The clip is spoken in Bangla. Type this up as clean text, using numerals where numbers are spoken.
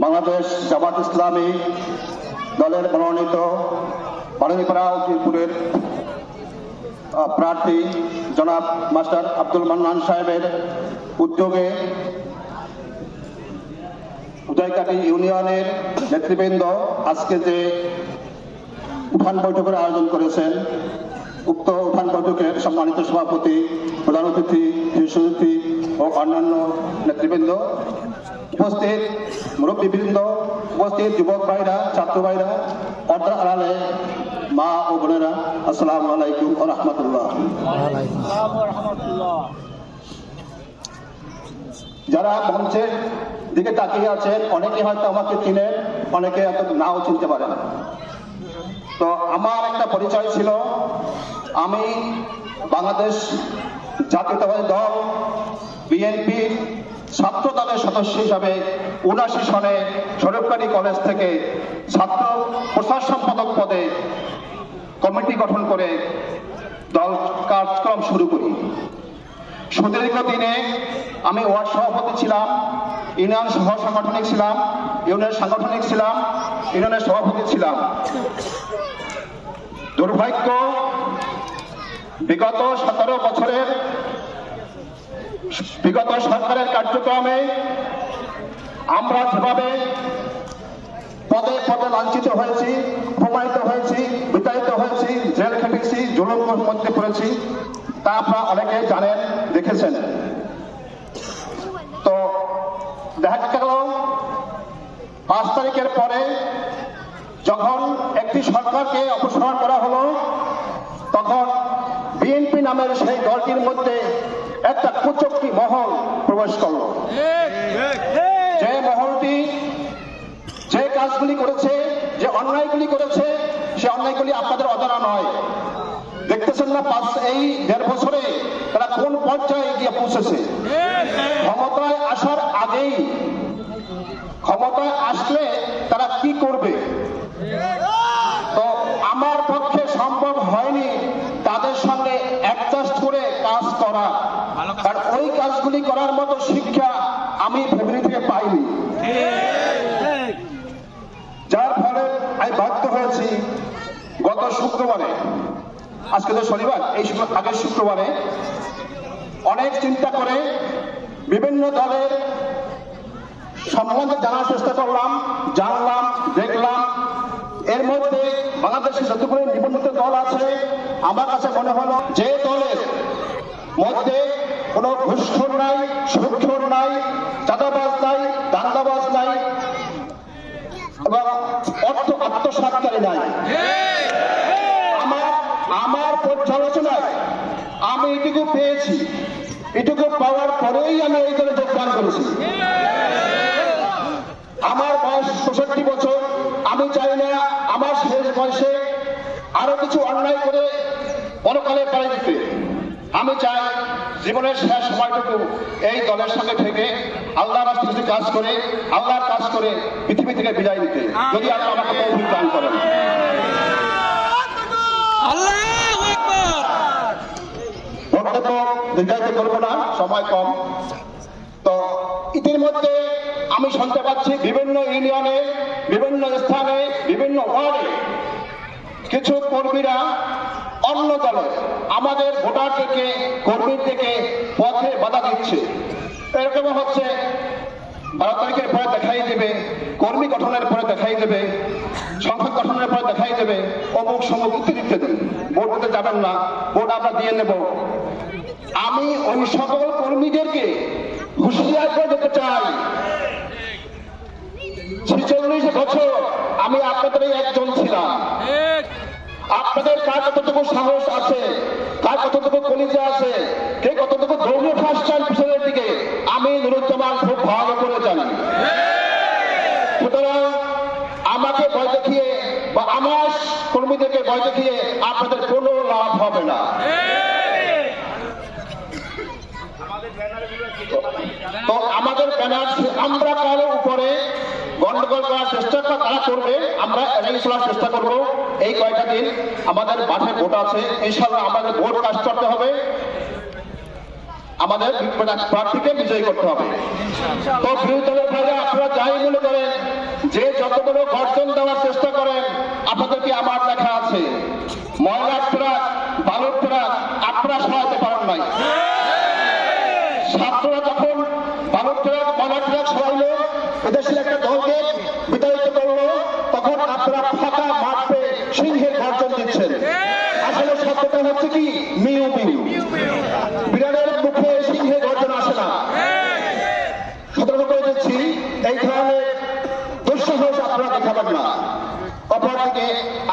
বাংলাদেশ জামাত ইসলামী দলের মনোনীত বাড়ানীপাড়া উজিরপুরের প্রার্থী জনাব মাস্টার আব্দুল মান্নান সাহেবের উদ্যোগে উদয়কাটি ইউনিয়নের নেতৃবৃন্দ আজকে যে উঠান বৈঠকের আয়োজন করেছেন, উক্ত উঠান বৈঠকের সম্মানিত সভাপতি, প্রধান অতিথি, শীর্ষ অতিথি ও অন্যান্য নেতৃবৃন্দ, উপস্থিত মুরব্বীবৃন্দ, উপস্থিত যুবক ভাইরা, ছাত্র ভাইরা, পর্দার আড়ালে মা ও বোনেরা, আসসালামু আলাইকুম ওয়া রাহমাতুল্লাহ। যারা মঞ্চের দিকে তাকিয়ে আছেন, অনেকে হয়তো আমাকে চিনেন, অনেকে হয়তো নাও চিনতে পারেন। তো আমার একটা পরিচয় ছিল, আমি বাংলাদেশ জাতীয়তাবাদী দল বিএনপির ছাত্র দলের সদস্য হিসাবে ৭৯ সনে স্বরূপকারী কলেজ থেকে ছাত্র প্রচার সম্পাদক পদে কমিটি গঠন করে দল কার্যক্রম শুরু করি। সুদীর্ঘ দিনে আমি ওয়ার্ড সভাপতি ছিলাম, ইউনিয়ন সহ সাংগঠনিক ছিলাম, ইউনিয়নের সাংগঠনিক ছিলাম, ইউনিয়নের সভাপতি ছিলাম। দুর্ভাগ্য, বিগত ১৭ বছরের বিগত সরকারের কার্যক্রমে আমরা যেভাবে পদে পদে লাঞ্ছিত হয়েছি, অপমানিত হয়েছি, বিতাড়িত হয়েছি, জেল খেটেছি, জুলুমের মধ্যে পড়েছি, তা আপনারা অনেকে জানেন, দেখেছেন। তো দেখা গেল ৫ তারিখের পরে যখন একটি সরকারকে অপসারণ করা হলো, তখন বিএনপি নামের সেই দলটির মধ্যে একটা কুচক্রী মহল প্রবেশ করলো। যে মহলটি যে কাজগুলি করেছে, যে অন্যায়গুলি করেছে, সে অন্যায়গুলি আপনাদের অজানা নয়। দেখতেছেন না এই ১.৫ বছরে তারা কোন পর্যায়ে গিয়ে পৌঁছেছে। ক্ষমতায় আসার আগেই, ক্ষমতায় আসলে তারা কি করবে, তো আমার পক্ষে সম্ভব হয়নি তাদের সঙ্গে অ্যাডজাস্ট করে কাজ করা, কারণ ওই কাজগুলি করার মতো শিক্ষা আমি ফ্যামিলি থেকে পাইনি। যার ফলে আমি বাধ্য হয়েছি গত শুক্রবারে, আজকে তো শনিবার, এই আগের শুক্রবারে অনেক চিন্তা করে বিভিন্ন দলের সম্বন্ধে জানার চেষ্টা করলাম, জানলাম, দেখলাম। এর মধ্যে বাংলাদেশের যতগুলো নিবন্ধিত দল আছে, আমার কাছে মনে হলো যে দলের মধ্যে কোনো ঘুষখোর নাই, সুদখোর নাই, চাঁদাবাজ নাই, দাঙ্গাবাজ নাই এবং অর্থ আত্মসাৎকারী নাই, আমার পর্যালোচনায় আমি এটুকু পেয়েছি। এটুকু পাওয়ার পরেই আমি এই দলে যোগদান করেছি। আমার বয়স ৬৫ বছর। আমি চাই না আমার শেষ বয়সে আরো কিছু অন্যায় করে পরকালে পাড়ি দিতে। আমি চাই জীবনের শেষ সময়টুকু এই দলের সঙ্গে থেকে আল্লাহ রাস্তায় কিছু কাজ করে, আল্লাহর কাজ করে পৃথিবী থেকে বিদায় নিতে, যদি আল্লাহ আমাকে তৌফিক দান করেন। বক্তব্য দীর্ঘায়িত করবো না, সময় কম। তো ইতিমধ্যে আমি শুনতে পাচ্ছি বিভিন্ন ইউনিয়নে, বিভিন্ন স্থানে, বিভিন্ন ওয়ার্ডে কিছু কর্মীরা অন্য দলে আমাদের ভোটার থেকে, কর্মী থেকে পথে বাধা দিচ্ছে। এরকম হচ্ছে ১২ তারিখের পরে দেখাই দেবে, কর্মী গঠনের পরে দেখাই দেবে, সংসদ গঠনের পরে দেখাই দেবে, অমুক সমুক ইত্যাদি। ভোট দিতে যাবেন না, ভোট আমরা দিয়ে নেব। আমি ওই সকল কর্মীদেরকে হুঁশিয়ার করে দিতে চাই, ৪৬ বছর আমি আপনাদের একজন ছিলাম। আপনাদের কার কতটুকু সাহস আছে, কার কতটুকু কলিজা আছে, কে কতটুকু দৌড়ে ফাঁসছেন পিছনের দিকে, আমি নুরুজ্জামান খুব ভালো করে জানি। সুতরাং আমাকে ভয় দেখিয়ে বা আমার কর্মীদেরকে ভয় দেখিয়ে আপনাদের কোনো লাভ হবে না। তো আমাদের ব্যানার আমরা কারো উপরে গন্ডগোল করার চেষ্টা তারা করবে, আমরা এড়িয়ে চলার চেষ্টা করবো। এই কয়েকটা দিন আমাদের মাঠে ভোট আছে, ইনশাআল্লাহ আমাদের ভোট কাজ করতে হবে। আমাদের প্রার্থীকে বিজয়ী করতে হবে। তো বিরোধী দলের ভাইরা আপনারা যাই মনে করেন, যে যত বড় গর্জন দেওয়ার চেষ্টা করেন, আপনাদেরকে আমার দেখা আছে। ময়লার ট্রাক, বালুর ট্রাক আপনারা সরাতে পারেন নাই। ছাত্ররা যখন বালুর ট্রাক, ময়লার ট্রাক সরাইলো, এদেশের একটা দলকে বিতাড়িত করলো, তখন আপনারা ফাঁকা মাঠ পেয়ে সিংহের গর্জন দিচ্ছেন। আসলে সত্যটা হচ্ছে কি, মিউ মিউ।